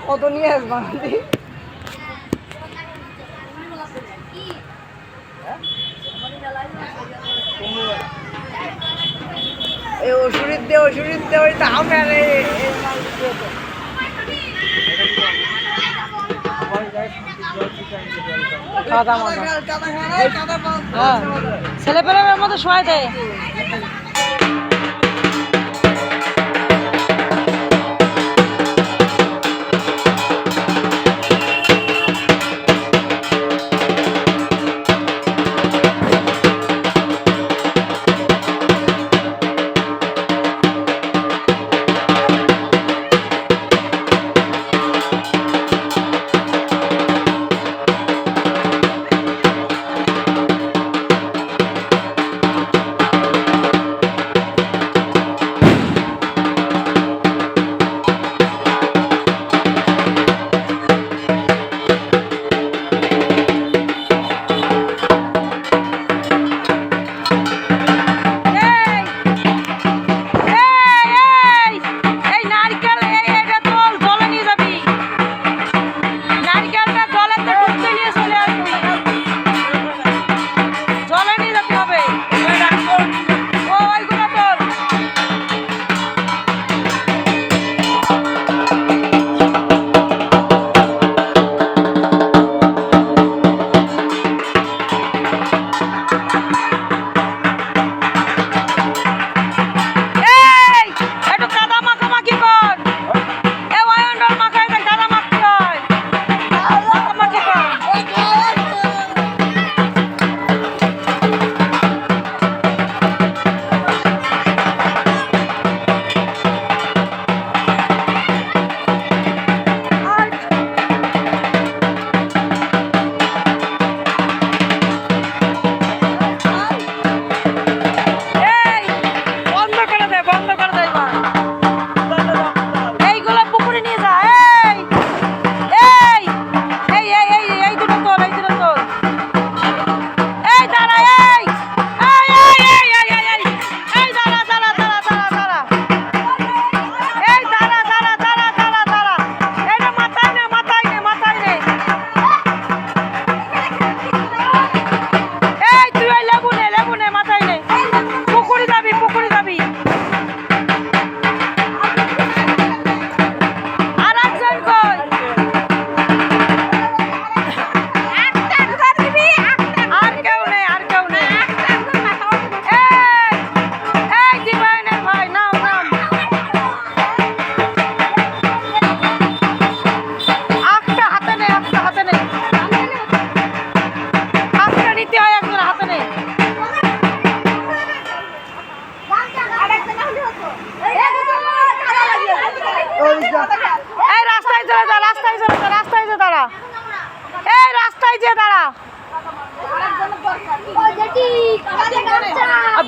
কত নিয়ে আসবা ওষুধ দে ওই দাম ছেলে পেলের মতো শোয়াই দেয়।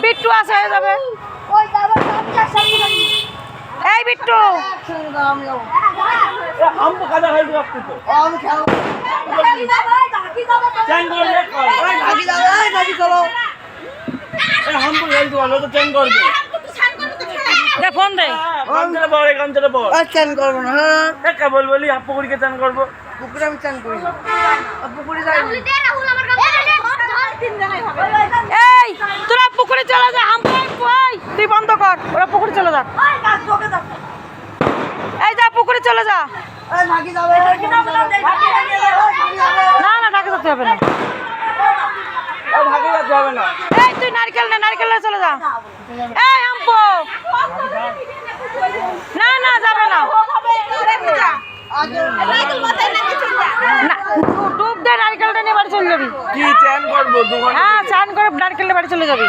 বিট্টু আছে হয়ে যাবে। এই বিট্টু ফোন দে চান করবো না কেবল বলি পুকুরিকে চান করবো। পুকুরে আমি চান করি না পুকুরে যাই এই তোরা পুকুরে চলে যা তুই বন্ধ কর ওরা পুকুরে চলে যা এই যা পুকুরে চলে যা না না ঢাকা যেতে হবে না এই তুই নারকেল নে চলে যা এই আম্পো না না যাবে না ডুব দে নারকেলটা নিয়ে বাড়ি চলে যাবি কি চান করবো হ্যাঁ চান করে নারকেল বাড়ি চলে যাবি